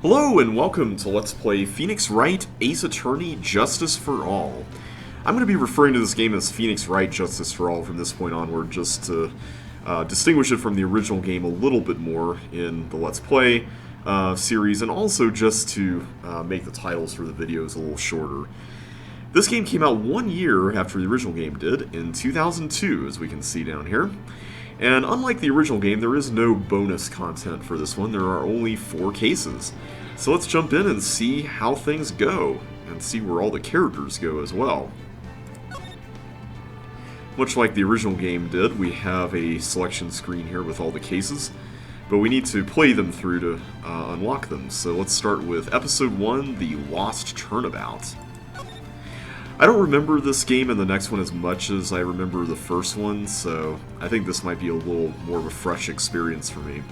Hello and welcome to Let's Play Phoenix Wright Ace Attorney Justice for All. I'm going to be referring to this game as Phoenix Wright Justice for All from this point onward, just to distinguish it from the original game a little bit more in the Let's Play series, and also just to make the titles for the videos a little shorter. This game came out 1 year after the original game did, in 2002, as we can see down here. And unlike the original game, there is no bonus content for this one. There are only 4 cases. So let's jump in and see how things go, and see where all the characters go as well. Much like the original game did, we have a selection screen here with all the cases, but we need to play them through to unlock them. So let's start with Episode 1, The Lost Turnabout. I don't remember this game and the next one as much as I remember the first one, so I think this might be a little more of a fresh experience for me.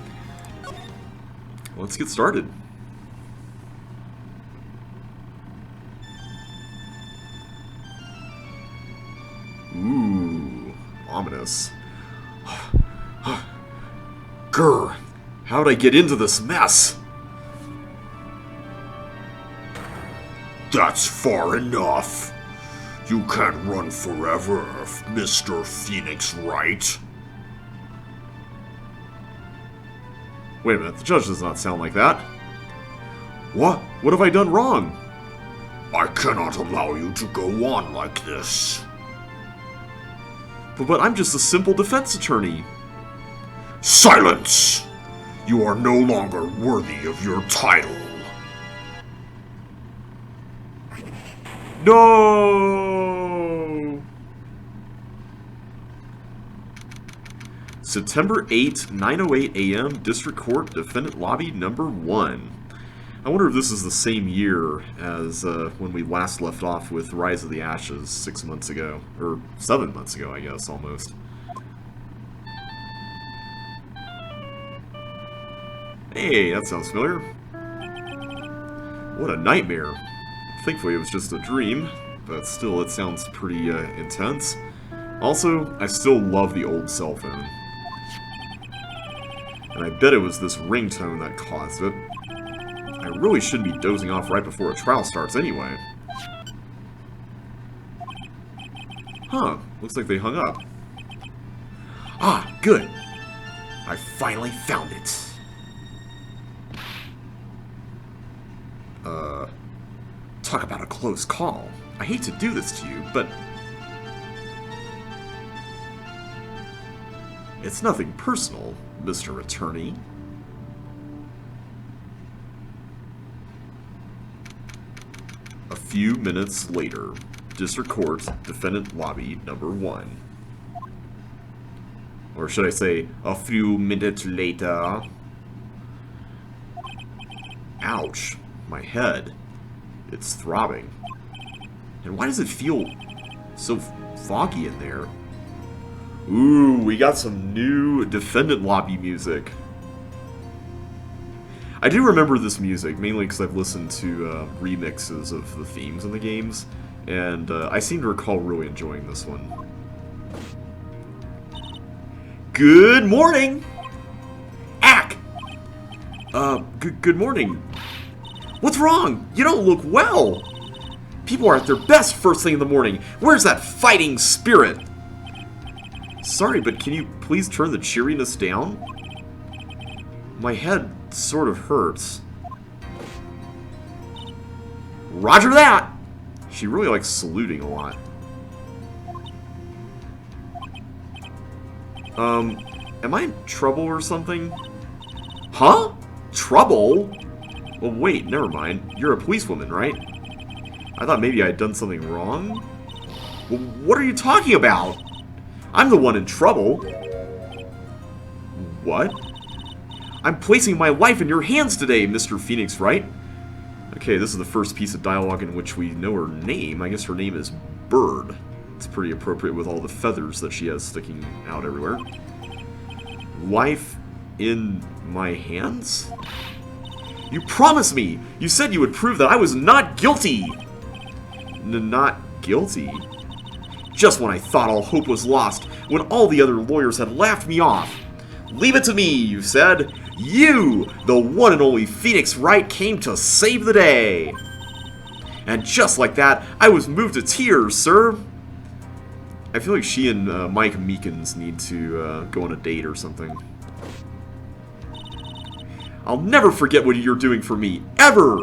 Let's get started. Ooh, ominous. Grr, how'd I get into this mess? That's far enough. You can't run forever, Mr. Phoenix Wright. Wait a minute, the judge does not sound like that. What? What have I done wrong? I cannot allow you to go on like this. But I'm just a simple defense attorney. Silence! You are no longer worthy of your title. No! September 8, 9:08 a.m., District Court, Defendant Lobby number 1. I wonder if this is the same year as when we last left off with Rise of the Ashes 6 months ago. Or 7 months ago, I guess, almost. Hey, that sounds familiar. What a nightmare. Thankfully it was just a dream, but still it sounds pretty intense. Also, I still love the old cell phone. And I bet it was this ringtone that caused it. I really shouldn't be dozing off right before a trial starts anyway. Huh, looks like they hung up. Ah, good. I finally found it. Talk about a close call. I hate to do this to you, but it's nothing personal, Mr. Attorney. A few minutes later, District Court, Defendant Lobby number 1. Or should I say, a few minutes later. Ouch, my head. It's throbbing. And why does it feel so foggy in there? Ooh, we got some new Defendant Lobby music. I do remember this music, mainly because I've listened to remixes of the themes in the games, and I seem to recall really enjoying this one. Good morning! Ack! Good morning. What's wrong? You don't look well! People are at their best first thing in the morning. Where's that fighting spirit? Sorry, but can you please turn the cheeriness down? My head sort of hurts. Roger that! She really likes saluting a lot. Am I in trouble or something? Huh? Trouble? Well, wait, never mind. You're a policewoman, right? I thought maybe I'd done something wrong. Well, what are you talking about? I'm the one in trouble. What? I'm placing my life in your hands today, Mr. Phoenix Wright. Okay, this is the first piece of dialogue in which we know her name. I guess her name is Bird. It's pretty appropriate with all the feathers that she has sticking out everywhere. Life in my hands? You promised me! You said you would prove that I was not guilty! Not guilty? Just when I thought all hope was lost, when all the other lawyers had laughed me off. Leave it to me, you said. You, the one and only Phoenix Wright, came to save the day. And just like that, I was moved to tears, sir. I feel like she and Mike Meekins need to go on a date or something. I'll never forget what you're doing for me, ever!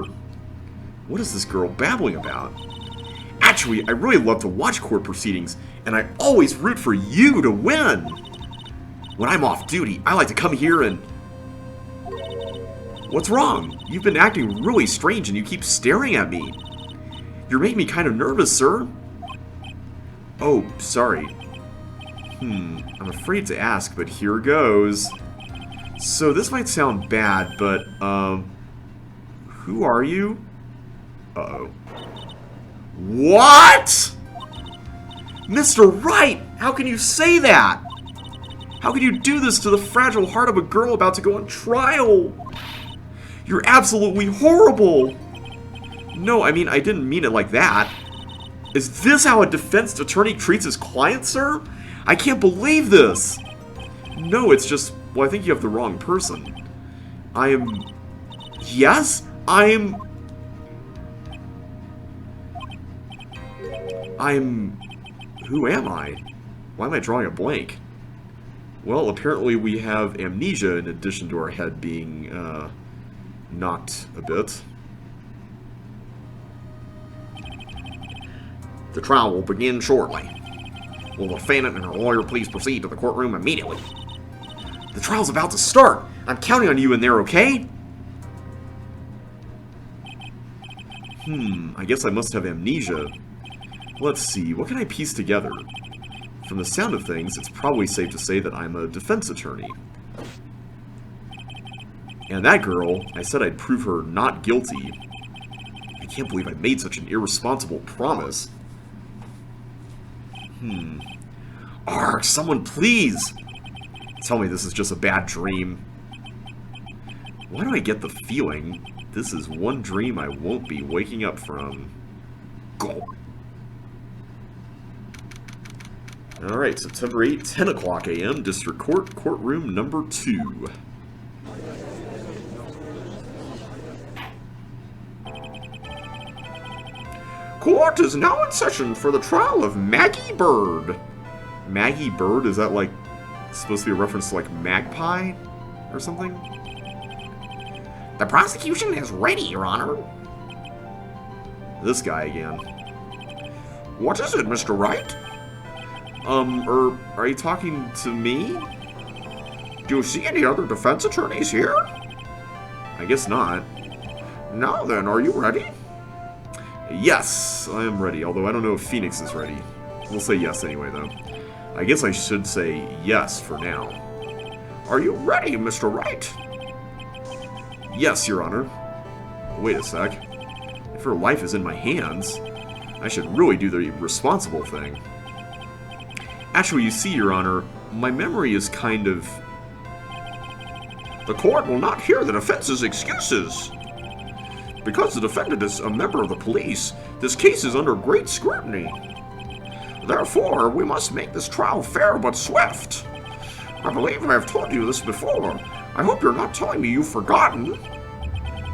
What is this girl babbling about? Actually, I really love to watch court proceedings, and I always root for you to win! When I'm off duty, I like to come here and... What's wrong? You've been acting really strange and you keep staring at me. You're making me kind of nervous, sir. Oh, sorry. I'm afraid to ask, but here goes. So this might sound bad, but, who are you? Uh-oh. What? Mr. Wright, how can you say that? How can you do this to the fragile heart of a girl about to go on trial? You're absolutely horrible. No, I mean, I didn't mean it like that. Is this how a defense attorney treats his client, sir? I can't believe this. No, it's just, well, I think you have the wrong person. Yes? Who am I? Why am I drawing a blank? Well, apparently we have amnesia in addition to our head being, knocked a bit. The trial will begin shortly. Will the defendant and her lawyer please proceed to the courtroom immediately? The trial's about to start! I'm counting on you in there, okay? I guess I must have amnesia. Let's see, what can I piece together? From the sound of things, it's probably safe to say that I'm a defense attorney. And that girl, I said I'd prove her not guilty. I can't believe I made such an irresponsible promise. Arg, someone please! Tell me this is just a bad dream. Why do I get the feeling this is one dream I won't be waking up from? Go. Alright, September 8, 10 o'clock a.m., District Court, courtroom number 2. Court is now in session for the trial of Maggie Bird. Maggie Bird? Is that like supposed to be a reference to like magpie or something? The prosecution is ready, Your Honor. This guy again. What is it, Mr. Wright? Are you talking to me? Do you see any other defense attorneys here? I guess not. Now then, are you ready? Yes, I am ready, although I don't know if Phoenix is ready. We'll say yes anyway, though. I guess I should say yes for now. Are you ready, Mr. Wright? Yes, Your Honor. Wait a sec. If her life is in my hands, I should really do the responsible thing. Actually, you see, Your Honor, my memory is kind of... The court will not hear the defense's excuses. Because the defendant is a member of the police, this case is under great scrutiny. Therefore, we must make this trial fair but swift. I believe I have told you this before. I hope you're not telling me you've forgotten.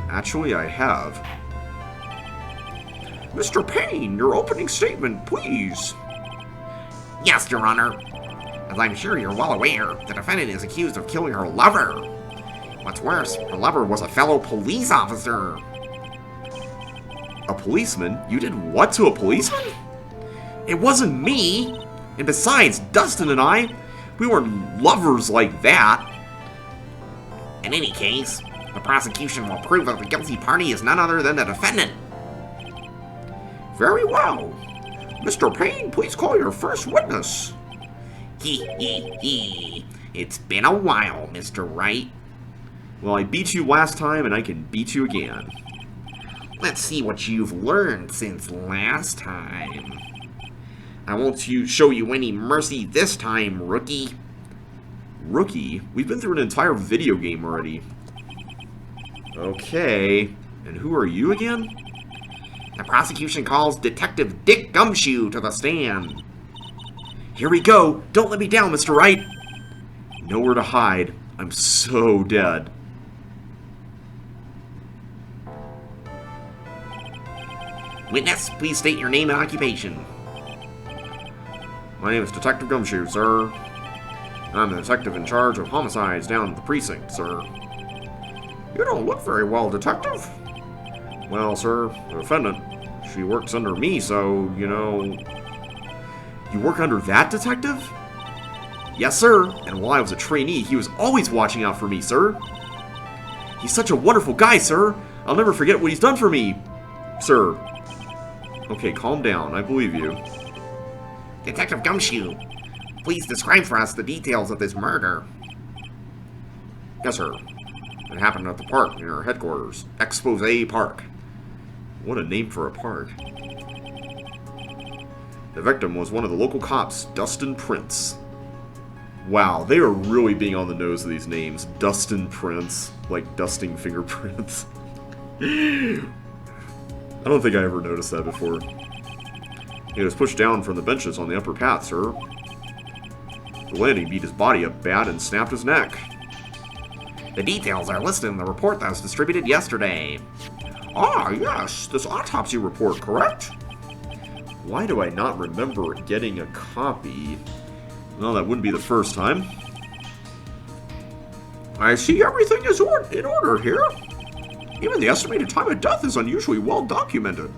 Actually, I have. Mr. Payne, your opening statement, please. Yes, Your Honor. As I'm sure you're well aware, the defendant is accused of killing her lover. What's worse, her lover was a fellow police officer. A policeman? You did what to a policeman? It wasn't me! And besides, Dustin and I, we weren't lovers like that. In any case, the prosecution will prove that the guilty party is none other than the defendant. Very well. Mr. Payne, please call your first witness. It's been a while, Mr. Wright. Well, I beat you last time, and I can beat you again. Let's see what you've learned since last time. I won't show you any mercy this time, rookie. Rookie? We've been through an entire video game already. Okay. And who are you again? The prosecution calls Detective Dick Gumshoe to the stand. Here we go! Don't let me down, Mr. Wright! Nowhere to hide. I'm so dead. Witness, please state your name and occupation. My name is Detective Gumshoe, sir. I'm the detective in charge of homicides down at the precinct, sir. You don't look very well, detective. Well, sir, the defendant, she works under me, so, you know... You work under that detective? Yes, sir. And while I was a trainee, he was always watching out for me, sir. He's such a wonderful guy, sir. I'll never forget what he's done for me. Sir. Okay, calm down. I believe you. Detective Gumshoe, please describe for us the details of this murder. Yes, sir. It happened at the park near our headquarters. Expose Park. What a name for a park. The victim was one of the local cops, Dustin Prince. Wow, they are really being on the nose of these names. Dustin Prince. Like dusting fingerprints. I don't think I ever noticed that before. He was pushed down from the benches on the upper path, sir. The landing beat his body up bad and snapped his neck. The details are listed in the report that was distributed yesterday. Ah, yes, this autopsy report, correct? Why do I not remember getting a copy? Well, that wouldn't be the first time. I see everything is in order here. Even the estimated time of death is unusually well documented.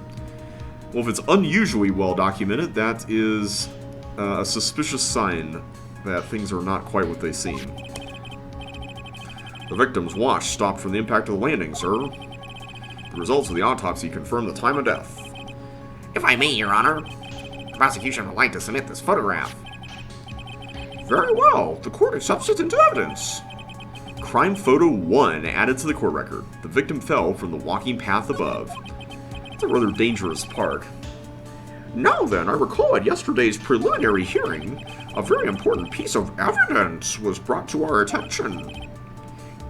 Well, if it's unusually well documented, that is a suspicious sign that things are not quite what they seem. The victim's watch stopped from the impact of the landing, sir. The results of the autopsy confirm the time of death. If I may, Your Honor, the prosecution would like to submit this photograph. Very well. The court accepts it into evidence. Crime photo 1 added to the court record. The victim fell from the walking path above. It's a rather dangerous park. Now then, I recall at yesterday's preliminary hearing, a very important piece of evidence was brought to our attention.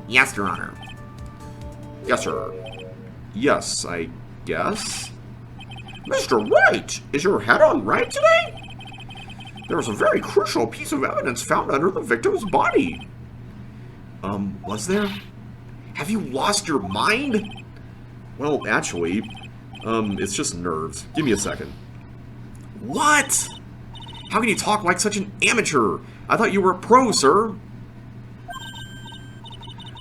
Yes, Your Honor. Yes, sir. Yes, I guess. Mr. Wright, is your head on right today? There was a very crucial piece of evidence found under the victim's body. Was there? Have you lost your mind? Well, actually, it's just nerves. Give me a second. What? How can you talk like such an amateur? I thought you were a pro, sir.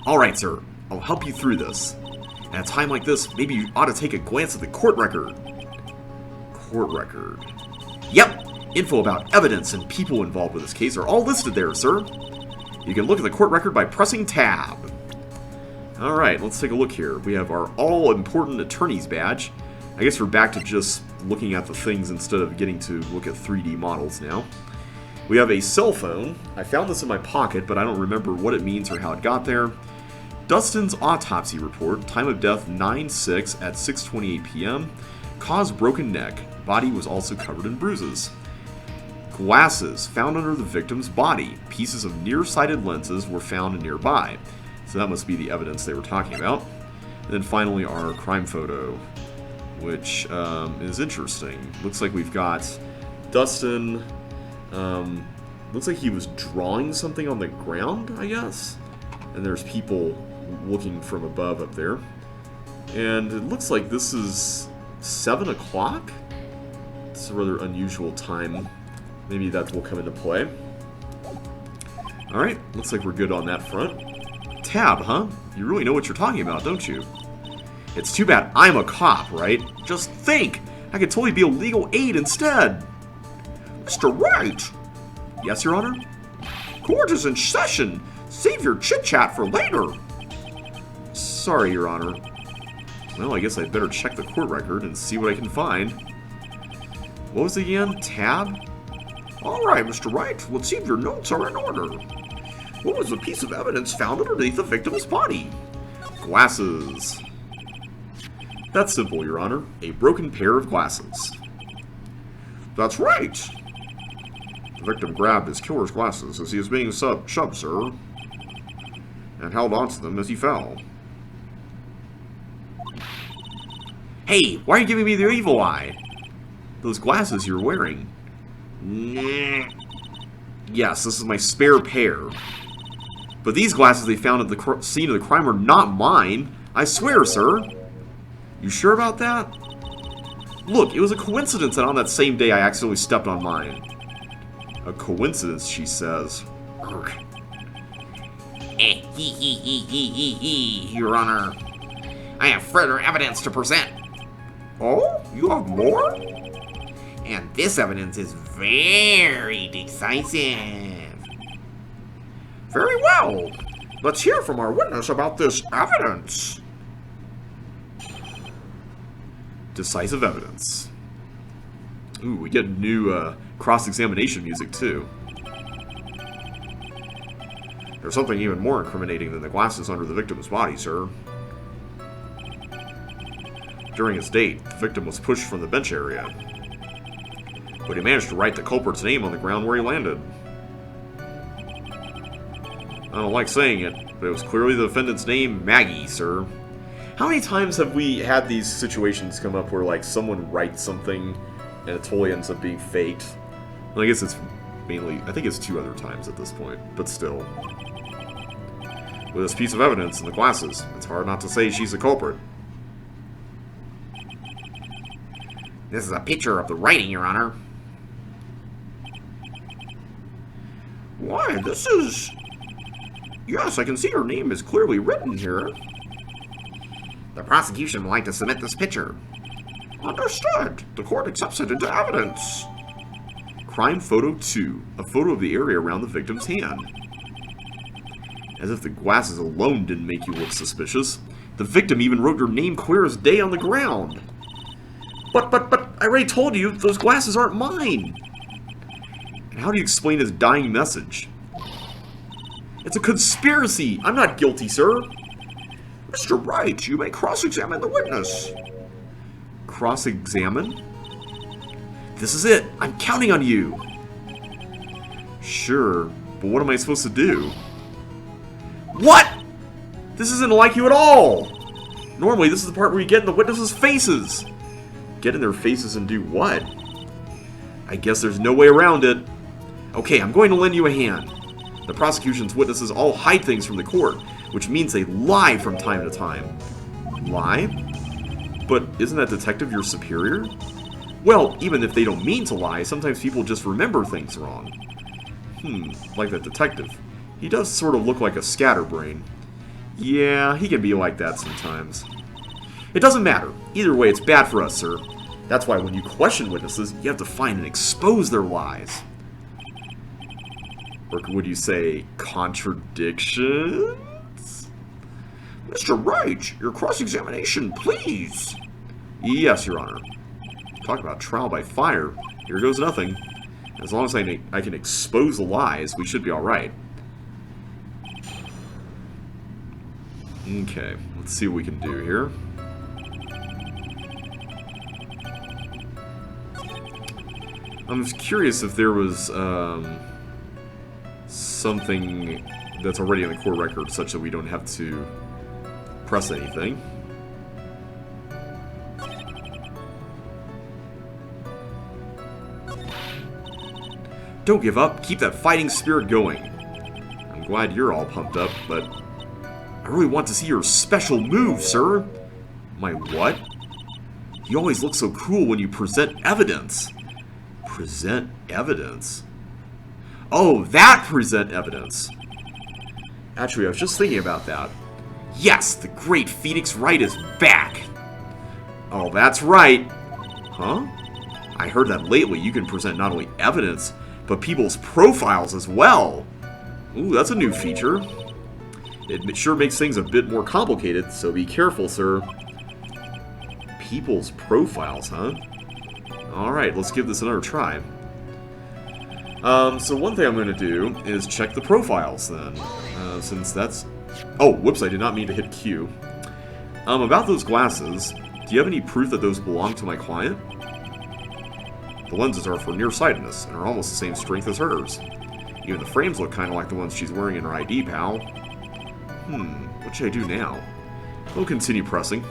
Alright, sir. I'll help you through this. At a time like this, maybe you ought to take a glance at the court record. Court record. Yep! Info about evidence and people involved with this case are all listed there, sir. You can look at the court record by pressing tab. Alright, let's take a look here. We have our all-important attorney's badge. I guess we're back to just looking at the things instead of getting to look at 3D models now. We have a cell phone. I found this in my pocket, but I don't remember what it means or how it got there. Dustin's autopsy report. Time of death 9/6 at 6:28 p.m. Cause broken neck. Body was also covered in bruises. Glasses found under the victim's body. Pieces of nearsighted lenses were found nearby. So that must be the evidence they were talking about. And then finally our crime photo, which is interesting. Looks like we've got Dustin. Looks like he was drawing something on the ground, I guess. And there's people looking from above up there. And it looks like this is 7 o'clock. It's a rather unusual time. Maybe that will come into play. Alright, looks like we're good on that front. Tab, huh? You really know what you're talking about, don't you? It's too bad I'm a cop, right? Just think! I could totally be a legal aid instead! Mr. Wright! Yes, Your Honor? Court is in session! Save your chit-chat for later! Sorry, Your Honor. Well, I guess I'd better check the court record and see what I can find. What was it again? Tab? Alright, Mr. Wright, let's see if your notes are in order. What was the piece of evidence found underneath the victim's body? Glasses. That's simple, Your Honor. A broken pair of glasses. That's right! The victim grabbed his killer's glasses as he was being shoved, sir, and held onto them as he fell. Hey, why are you giving me the evil eye? Those glasses you're wearing. Yes, this is my spare pair. But these glasses they found at the scene of the crime are not mine. I swear, sir. You sure about that? Look, it was a coincidence that on that same day I accidentally stepped on mine. A coincidence, she says. Urgh. Your Honor. I have further evidence to present. Oh? You have more? And this evidence is very decisive. Very well. Let's hear from our witness about this evidence. Decisive evidence. Ooh, we get new cross-examination music, too. There's something even more incriminating than the glasses under the victim's body, sir. During his date, the victim was pushed from the bench area, but he managed to write the culprit's name on the ground where he landed. I don't like saying it, but it was clearly the defendant's name, Maggie, sir. How many times have we had these situations come up where, like, someone writes something and it totally ends up being faked? Well, I guess it's mainly, I think it's 2 other times at this point, but still. With this piece of evidence and the glasses, it's hard not to say she's the culprit. This is a picture of the writing, Your Honor. Why, this is... Yes, I can see her name is clearly written here. The prosecution would like to submit this picture. Understood. The court accepts it into evidence. Crime photo 2. A photo of the area around the victim's hand. As if the glasses alone didn't make you look suspicious. The victim even wrote your name clear as day on the ground. But, I already told you, those glasses aren't mine. And how do you explain his dying message? It's a conspiracy! I'm not guilty, sir! Mr. Wright, you may cross-examine the witness. Cross-examine? This is it! I'm counting on you! Sure, but what am I supposed to do? What?! This isn't like you at all! Normally, this is the part where you get in the witnesses' faces! Get in their faces and do what? I guess there's no way around it. Okay, I'm going to lend you a hand. The prosecution's witnesses all hide things from the court, which means they lie from time to time. Lie? But isn't that detective your superior? Well, even if they don't mean to lie, sometimes people just remember things wrong. Like that detective. He does sort of look like a scatterbrain. Yeah, he can be like that sometimes. It doesn't matter. Either way, it's bad for us, sir. That's why when you question witnesses, you have to find and expose their lies. Or would you say contradictions? Mr. Wright, your cross-examination, please. Yes, Your Honor. Talk about trial by fire. Here goes nothing. As long as I can expose the lies, we should be alright. Okay, let's see what we can do here. I'm just curious if there was something that's already in the court record such that we don't have to press anything. Don't give up. Keep that fighting spirit going. I'm glad you're all pumped up, but I really want to see your special move, sir. My what? You always look so cool when you present evidence. Present evidence? Oh, that present evidence. Actually, I was just thinking about that. Yes, the great Phoenix Wright is back. Oh, that's right. Huh? I heard that lately you can present not only evidence, but people's profiles as well. Ooh, that's a new feature. It sure makes things a bit more complicated, so be careful, sir. People's profiles, huh? Alright, let's give this another try. So one thing I'm going to do is check the profiles then. Since that's... Oh, whoops, I did not mean to hit Q. About those glasses, do you have any proof that those belong to my client? The lenses are for nearsightedness and are almost the same strength as hers. Even the frames look kind of like the ones she's wearing in her ID, pal. What should I do now? We'll continue pressing.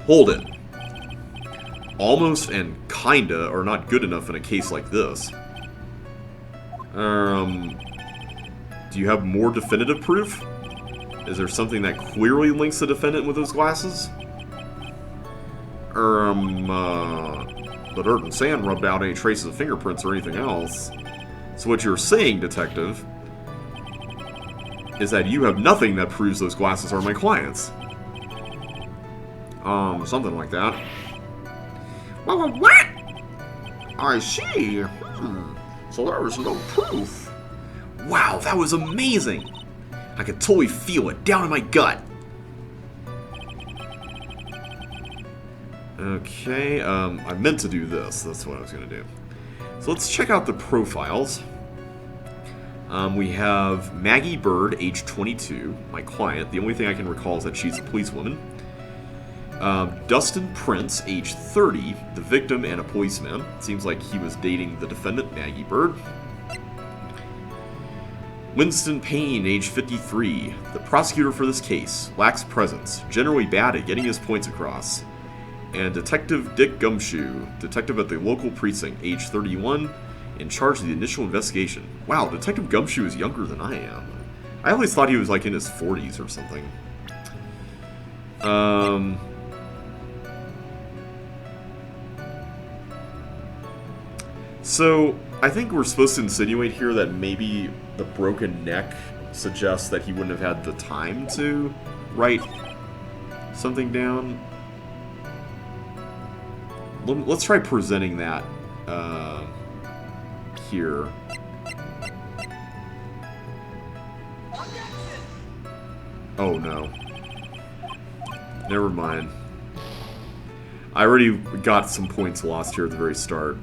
Hold it. Almost and kinda are not good enough in a case like this. Do you have more definitive proof? Is there something that clearly links the defendant with those glasses? The dirt and sand rubbed out any traces of fingerprints or anything else. So what you're saying, Detective, is that you have nothing that proves those glasses are my client's. Something like that. Well, what? I see. So there was no proof. Wow, that was amazing! I could totally feel it down in my gut. Okay, I meant to do this. That's what I was going to do. So let's check out the profiles. We have Maggie Bird, age 22, my client. The only thing I can recall is that she's a policewoman. Dustin Prince, age 30, the victim and a policeman. Seems like he was dating the defendant, Maggie Bird. Winston Payne, age 53, the prosecutor for this case, lacks presence, generally bad at getting his points across. And Detective Dick Gumshoe, detective at the local precinct, age 31, in charge of the initial investigation. Wow, Detective Gumshoe is younger than I am. I always thought he was like in his 40s or something. So, I think we're supposed to insinuate here that maybe the broken neck suggests that he wouldn't have had the time to write something down. Let's try presenting that here. Oh no. Never mind. I already got some points lost here at the very start.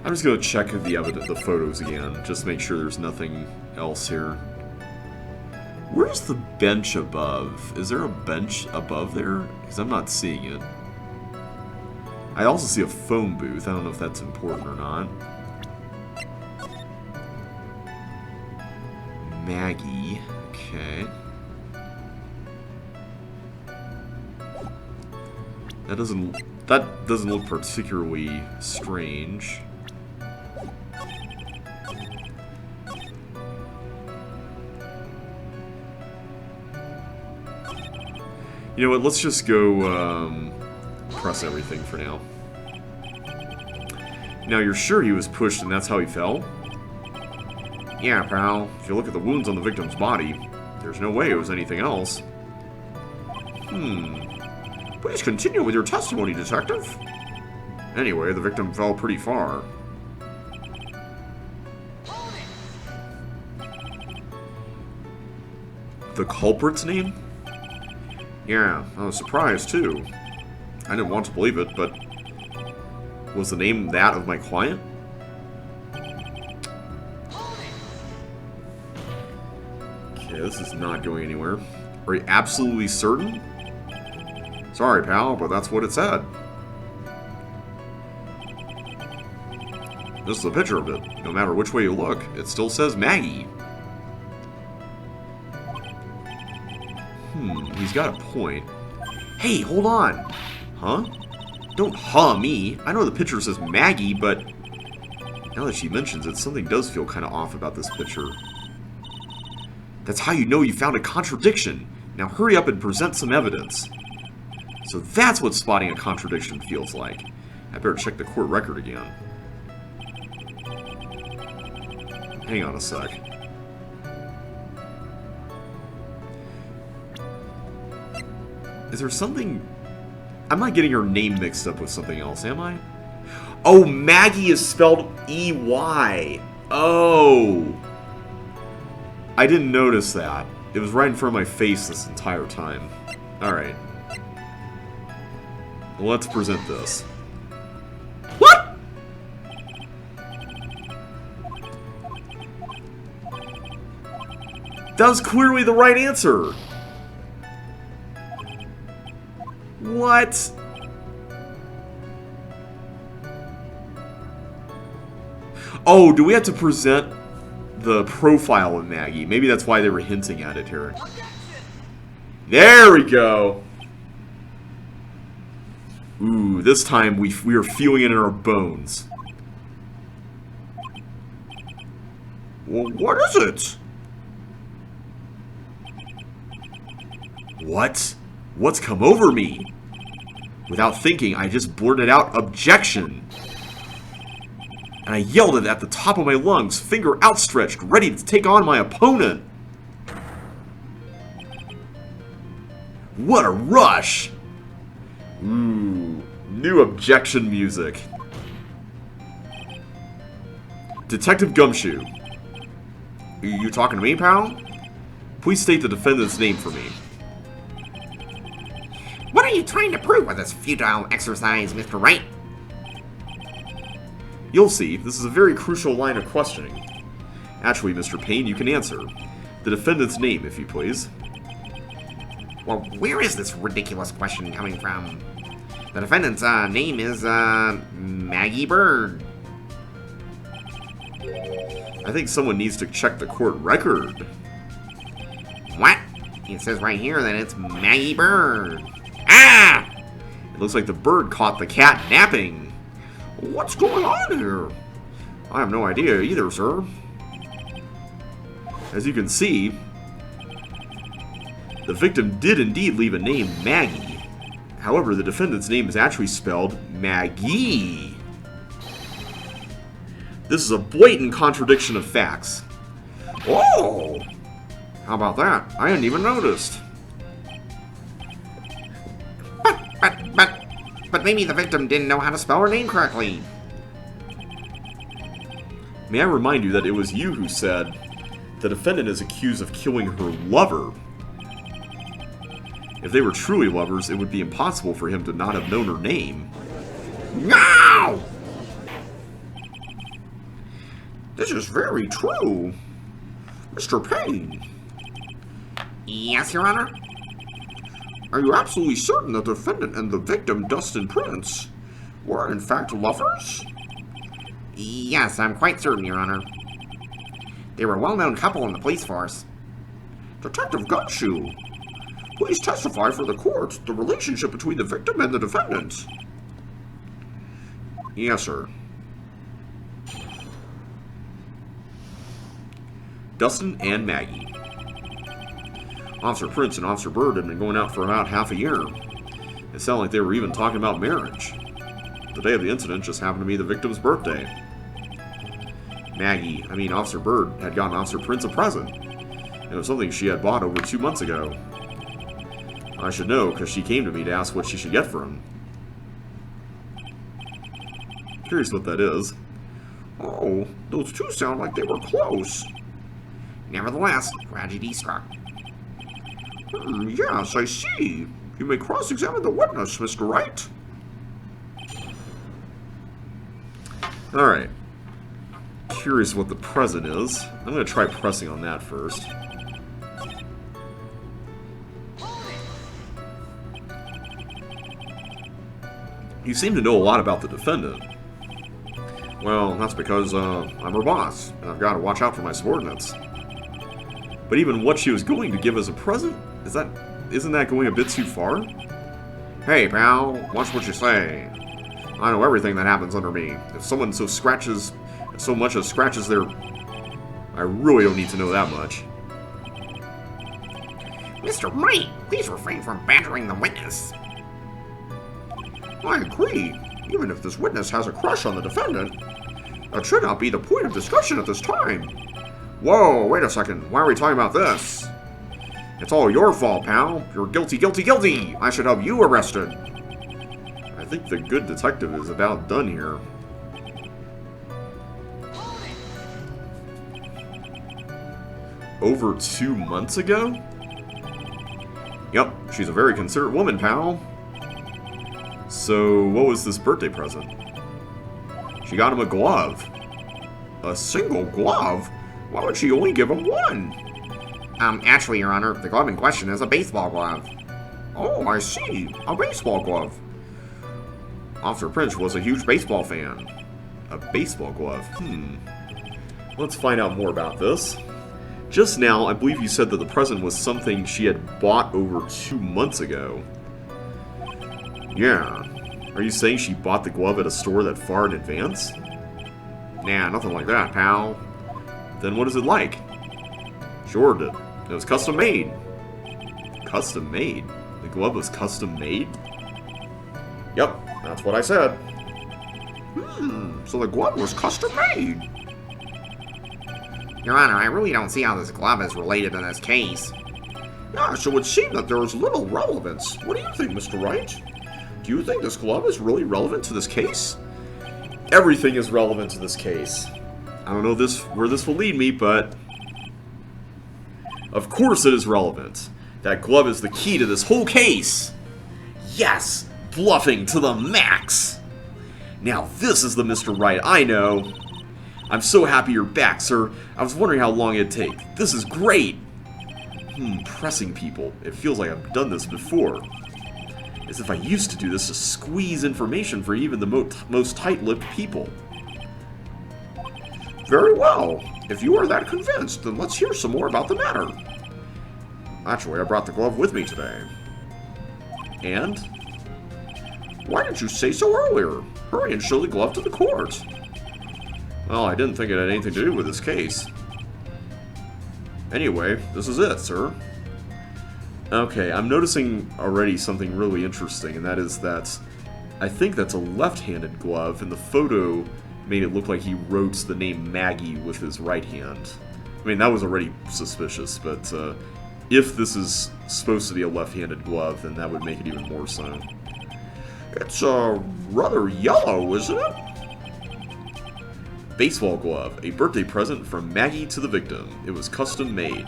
I'm just going to check the photos again, just to make sure there's nothing else here. Where's the bench above? Is there a bench above there? Because I'm not seeing it. I also see a phone booth. I don't know if that's important or not. Maggie. Okay. That doesn't look particularly strange. You know what, let's just go, press everything for now. Now, you're sure he was pushed and that's how he fell? Yeah, pal. If you look at the wounds on the victim's body, there's no way it was anything else. Please continue with your testimony, Detective. Anyway, the victim fell pretty far. The culprit's name? Yeah, I was surprised, too. I didn't want to believe it, but was the name that of my client? Okay, this is not going anywhere. Are you absolutely certain? Sorry, pal, but that's what it said. This is a picture of it. No matter which way you look, it still says Maggie. He's got a point. Hey, hold on! Huh? Don't huh me. I know the picture says Maggie, but now that she mentions it, something does feel kind of off about this picture. That's how you know you found a contradiction. Now hurry up and present some evidence. So that's what spotting a contradiction feels like. I better check the court record again. Hang on a sec. Is there something... I'm not getting her name mixed up with something else, am I? Oh, Maggie is spelled E-Y. Oh. I didn't notice that. It was right in front of my face this entire time. Alright. Well, let's present this. What? That was clearly the right answer. What? Oh, do we have to present the profile of Maggie? Maybe that's why they were hinting at it here. There we go. Ooh, this time we are feeling it in our bones. Well, what is it? What? What's come over me? Without thinking, I just blurted out, "Objection!" And I yelled it at the top of my lungs, finger outstretched, ready to take on my opponent. What a rush! Ooh, new objection music. Detective Gumshoe. You talking to me, pal? Please state the defendant's name for me. What are you trying to prove with this futile exercise, Mr. Wright? You'll see, this is a very crucial line of questioning. Actually, Mr. Payne, you can answer. The defendant's name, if you please. Well, where is this ridiculous question coming from? The defendant's name is Maggie Bird. I think someone needs to check the court record. What? It says right here that it's Maggie Bird. Ah! It looks like the bird caught the cat napping. What's going on here? I have no idea either, sir. As you can see, the victim did indeed leave a name, Maggie. However, the defendant's name is actually spelled Maggie. This is a blatant contradiction of facts. Oh! How about that? I hadn't even noticed. But maybe the victim didn't know how to spell her name correctly. May I remind you that it was you who said the defendant is accused of killing her lover. If they were truly lovers, it would be impossible for him to not have known her name. No! This is very true. Mr. Payne. Yes, Your Honor? Are you absolutely certain the defendant and the victim, Dustin Prince, were in fact lovers? Yes, I'm quite certain, Your Honor. They were a well-known couple in the police force. Detective Gumshoe, please testify for the court the relationship between the victim and the defendant. Yes, sir. Dustin and Maggie. Officer Prince and Officer Bird had been going out for about half a year. It sounded like they were even talking about marriage. The day of the incident just happened to be the victim's birthday. Officer Bird had gotten Officer Prince a present. It was something she had bought over 2 months ago. I should know, because she came to me to ask what she should get for him. Curious what that is. Oh, those two sound like they were close. Nevertheless, tragedy struck. Yes, I see. You may cross-examine the witness, Mr. Wright. Alright. Curious what the present is. I'm going to try pressing on that first. You seem to know a lot about the defendant. Well, that's because, I'm her boss, and I've got to watch out for my subordinates. But even what she was going to give as a present? Isn't that going a bit too far? Hey, pal, watch what you say. I know everything that happens under me. If someone so much as scratches their... I really don't need to know that much. Mr. Wright, please refrain from badgering the witness. I agree. Even if this witness has a crush on the defendant, that should not be the point of discussion at this time. Whoa, wait a second. Why are we talking about this? It's all your fault, pal. You're guilty, guilty, guilty. I should have you arrested. I think the good detective is about done here. Over 2 months ago? Yep, she's a very considerate woman, pal. So, what was this birthday present? She got him a glove. A single glove? Why would she only give him one? Actually, Your Honor, the glove in question is a baseball glove. Oh, I see. A baseball glove. Officer Prince was a huge baseball fan. A baseball glove? Let's find out more about this. Just now, I believe you said that the present was something she had bought over 2 months ago. Yeah. Are you saying she bought the glove at a store that far in advance? Nah, nothing like that, pal. Then what is it like? She ordered it. It was custom made. Custom made? The glove was custom made? Yep, that's what I said. So the glove was custom made. Your Honor, I really don't see how this glove is related to this case. Yes, it would seem that there is little relevance. What do you think, Mr. Wright? Do you think this glove is really relevant to this case? Everything is relevant to this case. I don't know where this will lead me, but of course it is relevant. That glove is the key to this whole case. Yes, bluffing to the max. Now this is the Mr. Wright I know. I'm so happy you're back, sir. I was wondering how long it'd take. This is great. Pressing people. It feels like I've done this before. As if I used to do this to squeeze information for even the most tight-lipped people. Very well. If you are that convinced, then let's hear some more about the matter. Actually, I brought the glove with me today. And? Why didn't you say so earlier? Hurry and show the glove to the court. Well, I didn't think it had anything to do with this case. Anyway, this is it, sir. Okay, I'm noticing already something really interesting, and that is that I think that's a left-handed glove, and the photo made it look like he wrote the name Maggie with his right hand. I mean, that was already suspicious, but if this is supposed to be a left-handed glove, then that would make it even more so. It's rather yellow, isn't it? Baseball glove, a birthday present from Maggie to the victim. It was custom made.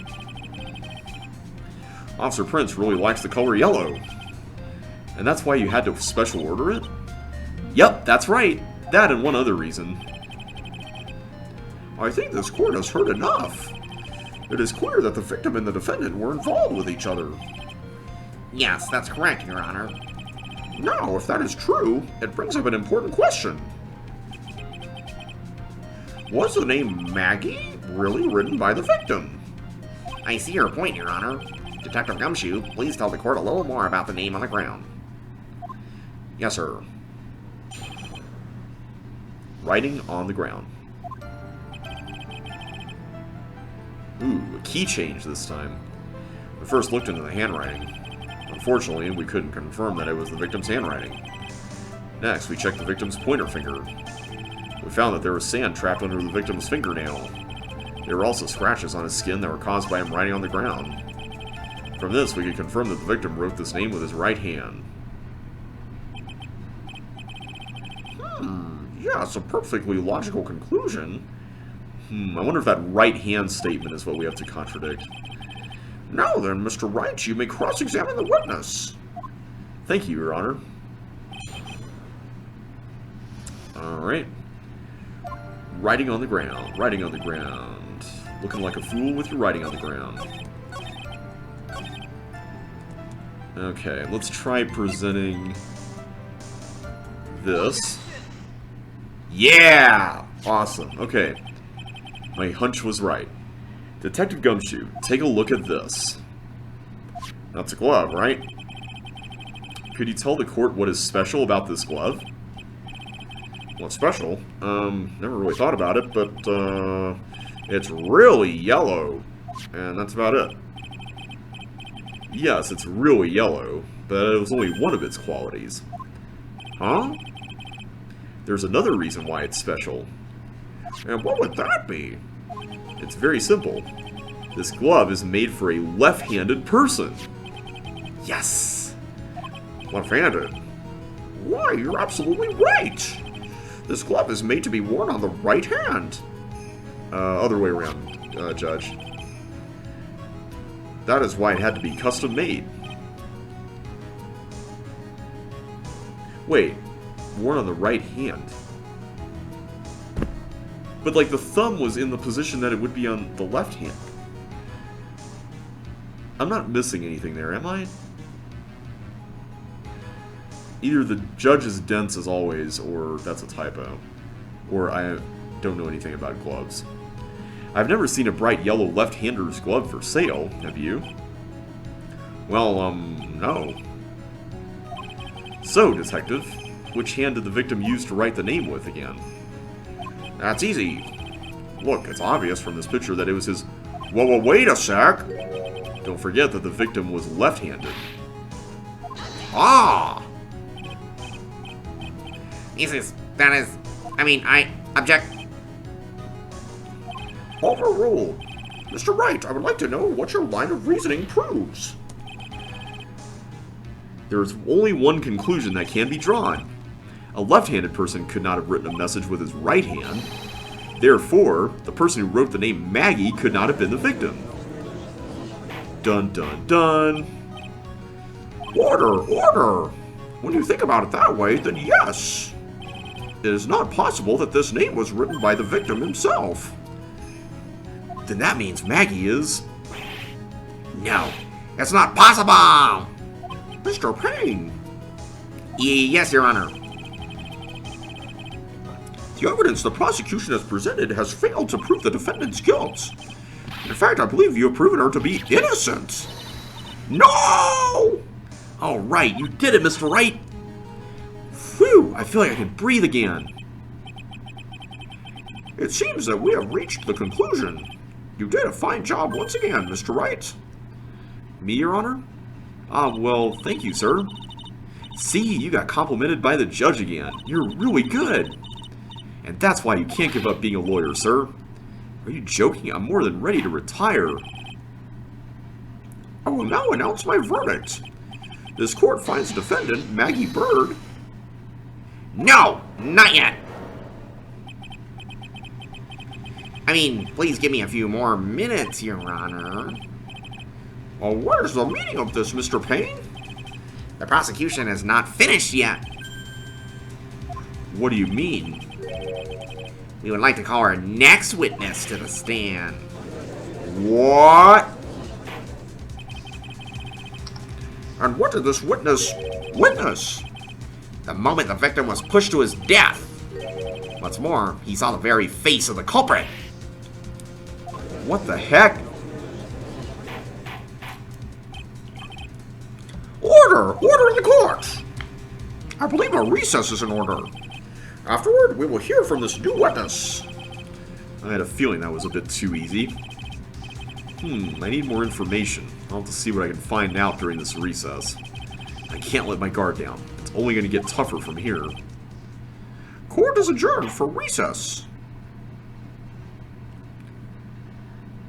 Officer Prince really likes the color yellow. And that's why you had to special order it? Yep, that's right. That and one other reason. I think this court has heard enough. It is clear that the victim and the defendant were involved with each other. Yes, that's correct, Your Honor. Now, if that is true, it brings up an important question. Was the name Maggie really written by the victim? I see your point, Your Honor. Detective Gumshoe, please tell the court a little more about the name on the ground. Yes, sir. Writing on the ground. Ooh, a key change this time. We first looked into the handwriting. Unfortunately, we couldn't confirm that it was the victim's handwriting. Next, we checked the victim's pointer finger. We found that there was sand trapped under the victim's fingernail. There were also scratches on his skin that were caused by him writing on the ground. From this, we could confirm that the victim wrote this name with his right hand. Yeah, it's a perfectly logical conclusion. I wonder if that right hand statement is what we have to contradict. Now then, Mr. Wright, you may cross-examine the witness. Thank you, Your Honor. Alright. Writing on the ground. Writing on the ground. Looking like a fool with your writing on the ground. Okay, let's try presenting this. Yeah! Awesome. Okay. My hunch was right. Detective Gumshoe, take a look at this. That's a glove, right? Could you tell the court what is special about this glove? What's special? Never really thought about it, but, it's really yellow. and that's about it. Yes, it's really yellow, but it was only one of its qualities. Huh? There's another reason why it's special. And what would that be? It's very simple. This glove is made for a left-handed person. Yes! Left-handed? Why, you're absolutely right! This glove is made to be worn on the right hand. Other way around, Judge. That is why it had to be custom made. Wait, worn on the right hand. But, like, the thumb was in the position that it would be on the left hand. I'm not missing anything there, am I? Either the judge is dense as always, or that's a typo. Or I don't know anything about gloves. I've never seen a bright yellow left-hander's glove for sale, have you? Well, no. So, Detective, which hand did the victim use to write the name with again? That's easy. Look, it's obvious from this picture that it was his... Whoa, wait a sec! Don't forget that the victim was left-handed. Ah! I object. Overruled. Mr. Wright, I would like to know what your line of reasoning proves. There is only one conclusion that can be drawn. A left-handed person could not have written a message with his right hand. Therefore, the person who wrote the name Maggie could not have been the victim. Dun dun dun. Order! When you think about it that way, then yes. It is not possible that this name was written by the victim himself. Then that means Maggie is... No, it's not possible! Mr. Payne! Yes, Your Honor. The evidence the prosecution has presented has failed to prove the defendant's guilt. In fact, I believe you have proven her to be innocent. No! All right, you did it, Mr. Wright! Whew, I feel like I can breathe again. It seems that we have reached the conclusion. You did a fine job once again, Mr. Wright. Me, Your Honor? Well, thank you, sir. See, you got complimented by the judge again. You're really good. And that's why you can't give up being a lawyer, sir. Are you joking? I'm more than ready to retire. I will now announce my verdict. This court finds defendant Maggie Bird. No, not yet. Please give me a few more minutes, Your Honor. Well, where's the meaning of this, Mr. Payne? The prosecution is not finished yet. What do you mean? We would like to call our next witness to the stand. What? And what did this witness witness? The moment the victim was pushed to his death. What's more, he saw the very face of the culprit. What the heck? Order in the court! I believe a recess is in order. Afterward, we will hear from this new witness. I had a feeling that was a bit too easy. I need more information. I'll have to see what I can find out during this recess. I can't let my guard down. It's only going to get tougher from here. Court is adjourned for recess.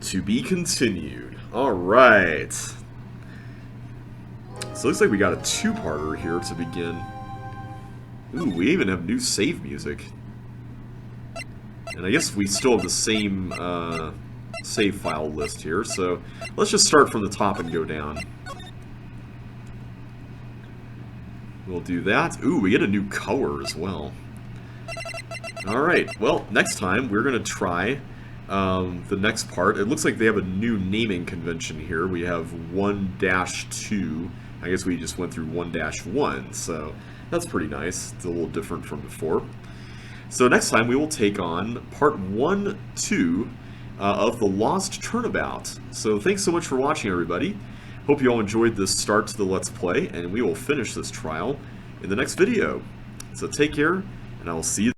To be continued. Alright. So it looks like we got a two-parter here to begin. Ooh, we even have new save music. And I guess we still have the same save file list here, so let's just start from the top and go down. We'll do that. Ooh, we get a new color as well. Alright, well, next time we're going to try the next part. It looks like they have a new naming convention here. We have 1-2. I guess we just went through 1-1, so that's pretty nice. It's a little different from before. So next time we will take on part 1-2 of The Lost Turnabout. So thanks so much for watching, everybody. Hope you all enjoyed this start to the Let's Play, and we will finish this trial in the next video. So take care, and I will see you